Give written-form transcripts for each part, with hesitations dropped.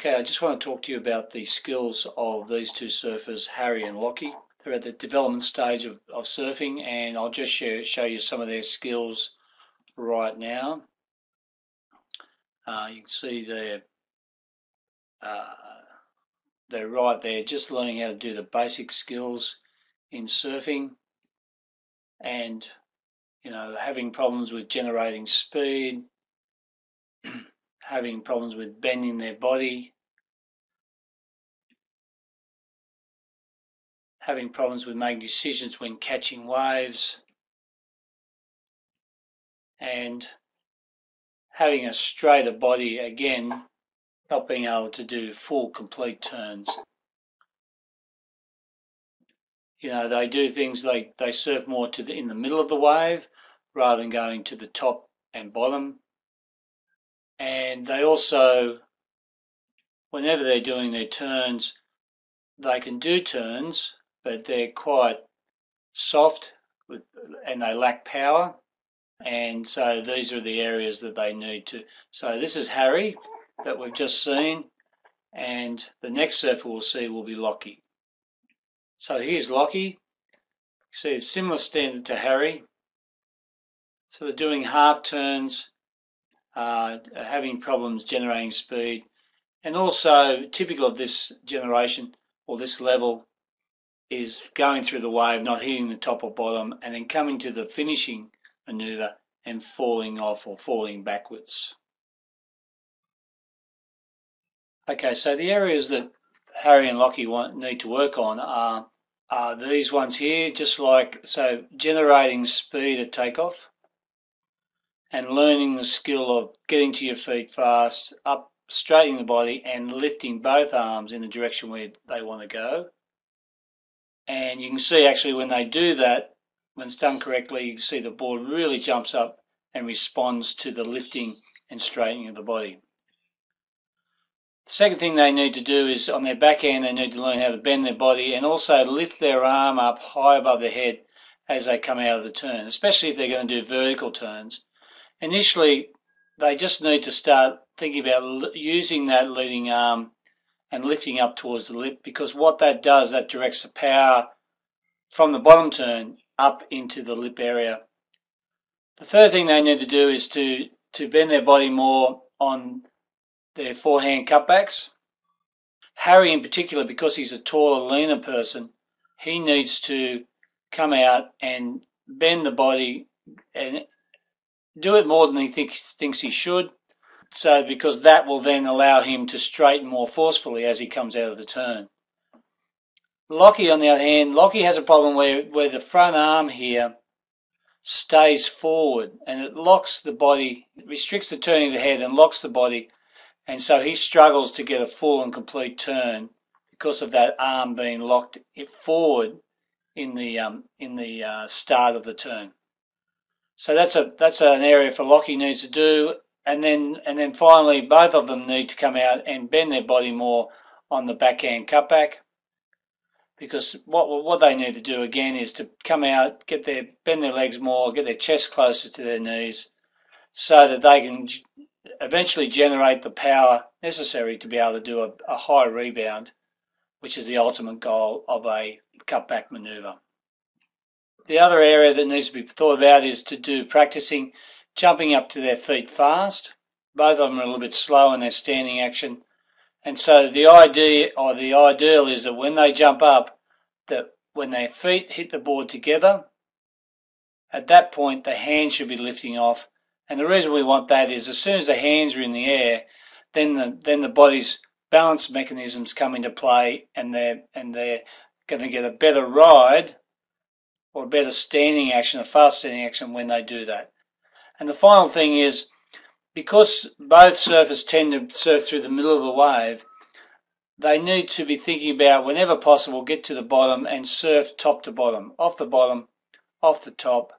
Okay, I just want to talk to you about the skills of these two surfers, Harry and Lockie. They're at the development stage of surfing, and I'll just show you some of their skills right now. You can see they're right there, just learning how to do the basic skills in surfing, and having problems with generating speed, having problems with bending their body, having problems with making decisions when catching waves, and having a straighter body, again, not being able to do full complete turns. They do things like they surf more in the middle of the wave rather than going to the top and bottom. And they also, whenever they're doing their turns, they can do turns, but they're quite soft and they lack power. And so these are the areas that they need to. So this is Harry that we've just seen, and the next surfer we'll see will be Lockie. So here's Lockie. See, it's similar standard to Harry. So they're doing half turns, having problems generating speed, and also typical of this generation or this level is going through the wave, not hitting the top or bottom, and then coming to the finishing maneuver and falling off or falling backwards. Okay, so the areas that Harry and Lockie need to work on are these ones here, just like, so generating speed at takeoff and learning the skill of getting to your feet fast, up, straightening the body and lifting both arms in the direction where they want to go. And you can see actually when they do that, when it's done correctly, you can see the board really jumps up and responds to the lifting and straightening of the body. The second thing they need to do is on their backhand, they need to learn how to bend their body and also lift their arm up high above their head as they come out of the turn, especially if they're going to do vertical turns. Initially, they just need to start thinking about using that leading arm and lifting up towards the lip, because what that does, that directs the power from the bottom turn up into the lip area. The third thing they need to do is to bend their body more on their forehand cutbacks. Harry in particular, because he's a taller, leaner person, he needs to come out and bend the body and do it more than he thinks he should. So because that will then allow him to straighten more forcefully as he comes out of the turn. Lockie, on the other hand, Lockie has a problem where the front arm here stays forward and it locks the body, restricts the turning of the head and locks the body, and so he struggles to get a full and complete turn because of that arm being locked forward in the start of the turn. So that's an area for Lockie needs to do, and then finally both of them need to come out and bend their body more on the backhand cutback, because what they need to do again is to come out, bend their legs more, get their chest closer to their knees, so that they can eventually generate the power necessary to be able to do a high rebound, which is the ultimate goal of a cutback manoeuvre. The other area that needs to be thought about is to do practicing jumping up to their feet fast. Both of them are a little bit slow in their standing action. And so the ideal is that when they jump up, that when their feet hit the board together, at that point the hands should be lifting off. And the reason we want that is as soon as the hands are in the air, then the body's balance mechanisms come into play, and they're going to get a better ride or a better standing action, a fast standing action when they do that. And the final thing is, because both surfers tend to surf through the middle of the wave, they need to be thinking about, whenever possible, get to the bottom and surf top to bottom, off the bottom, off the top,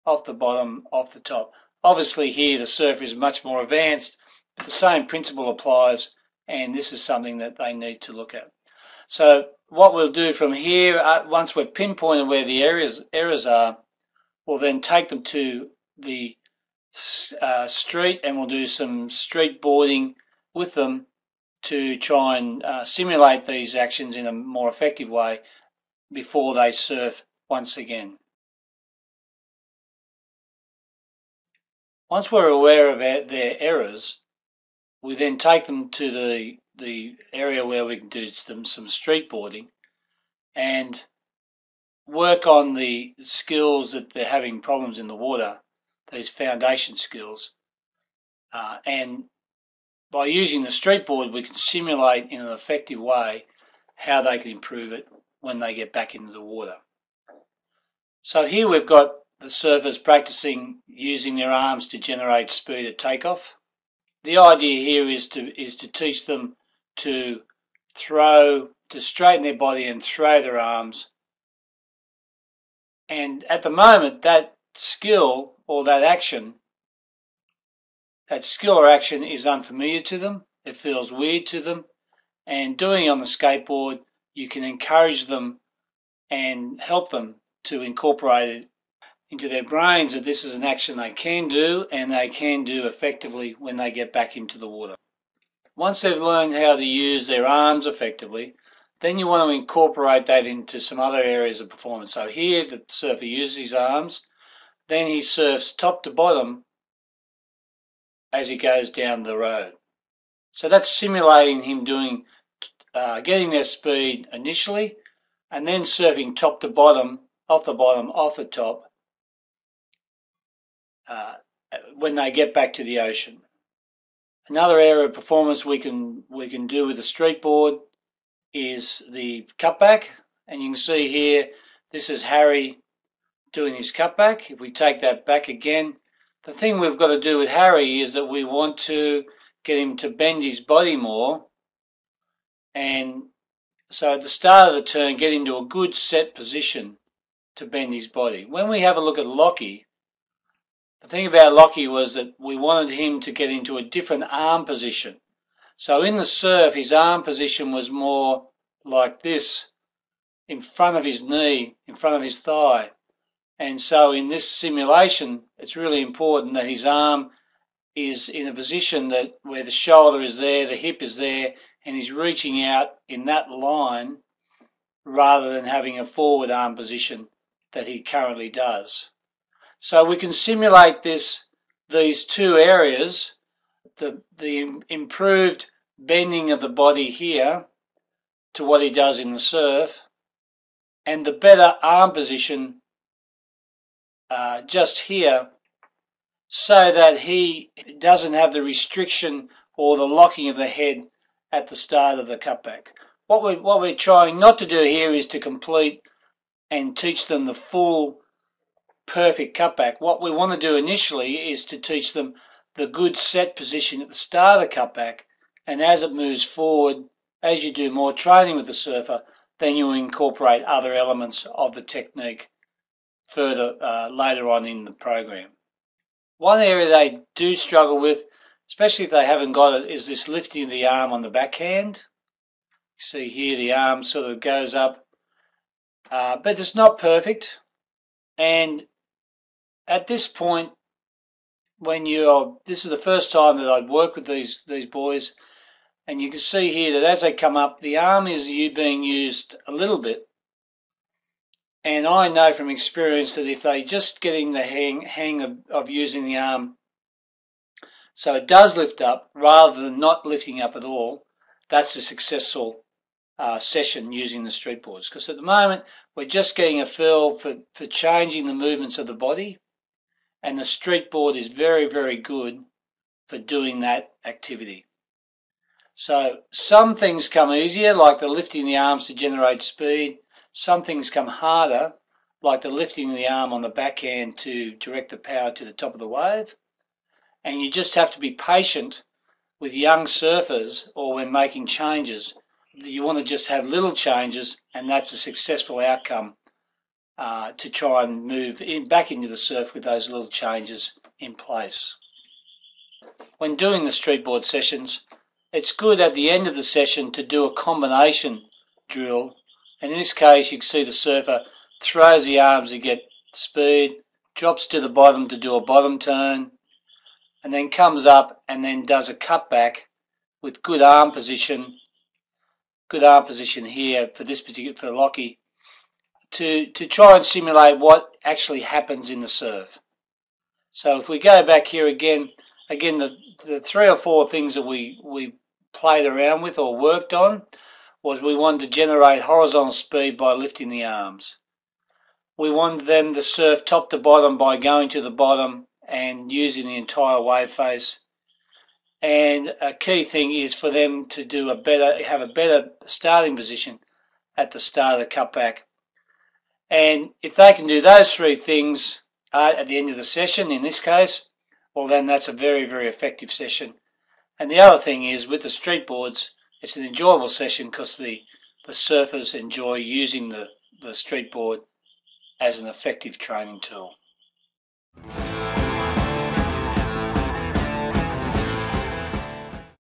off the bottom, off the top. Obviously here the surfer is much more advanced, but the same principle applies, and this is something that they need to look at. So what we'll do from here, once we've pinpointed where the errors are, we'll then take them to the street, and we'll do some street boarding with them to try and simulate these actions in a more effective way before they surf once again. Once we're aware of their errors, we then take them to the area where we can do some streetboarding and work on the skills that they're having problems in the water, these foundation skills. And by using the streetboard, we can simulate in an effective way how they can improve it when they get back into the water. So here we've got the surfers practicing using their arms to generate speed at takeoff. The idea here is to teach them to straighten their body and throw their arms. And at the moment, that skill or that skill or action is unfamiliar to them. It feels weird to them. And doing it on the skateboard, you can encourage them and help them to incorporate it into their brains that this is an action they can do and they can do effectively when they get back into the water. Once they've learned how to use their arms effectively, then you want to incorporate that into some other areas of performance. So here the surfer uses his arms, then he surfs top to bottom as he goes down the road. So that's simulating him getting their speed initially and then surfing top to bottom, off the top, when they get back to the ocean. Another area of performance we can do with the streetboard is the cutback, and you can see here this is Harry doing his cutback. If we take that back again, the thing we've got to do with Harry is that we want to get him to bend his body more, and so at the start of the turn get into a good set position to bend his body. When we have a look at Lockie, the thing about Lockie was that we wanted him to get into a different arm position. So in the surf, his arm position was more like this, in front of his knee, in front of his thigh. And so in this simulation, it's really important that his arm is in a position that where the shoulder is there, the hip is there, and he's reaching out in that line rather than having a forward arm position that he currently does. So we can simulate these two areas, the improved bending of the body here to what he does in the surf, and the better arm position just here, so that he doesn't have the restriction or the locking of the head at the start of the cutback. What we're trying not to do here is to complete and teach them the full perfect cutback. What we want to do initially is to teach them the good set position at the start of the cutback, and as it moves forward, as you do more training with the surfer, then you incorporate other elements of the technique further later on in the program. One area they do struggle with, especially if they haven't got it, is this lifting of the arm on the backhand. You see here the arm sort of goes up, but it's not perfect. And at this point, this is the first time that I'd work with these boys, and you can see here that as they come up, the arm is being used a little bit. And I know from experience that if they just getting the hang of using the arm so it does lift up rather than not lifting up at all, that's a successful session using the streetboards. Because at the moment we're just getting a feel for changing the movements of the body, and the streetboard is very, very good for doing that activity. So some things come easier, like the lifting the arms to generate speed. Some things come harder, like the lifting the arm on the backhand to direct the power to the top of the wave. And you just have to be patient with young surfers, or when making changes. You want to just have little changes, and that's a successful outcome to try and move back into the surf with those little changes in place. When doing the streetboard sessions, it's good at the end of the session to do a combination drill. And in this case, you can see the surfer throws the arms to get speed, drops to the bottom to do a bottom turn, and then comes up and then does a cutback with good arm position here for this particular, for Lockie, to try and simulate what actually happens in the serve. So if we go back here again, the 3 or 4 things that we played around with or worked on was we wanted to generate horizontal speed by lifting the arms. We wanted them to surf top to bottom by going to the bottom and using the entire wave face. And a key thing is for them to do have a better starting position at the start of the cutback. And if they can do those 3 things at the end of the session, in this case, well, then that's a very, very effective session. And the other thing is, with the streetboards, it's an enjoyable session because the surfers enjoy using the streetboard as an effective training tool.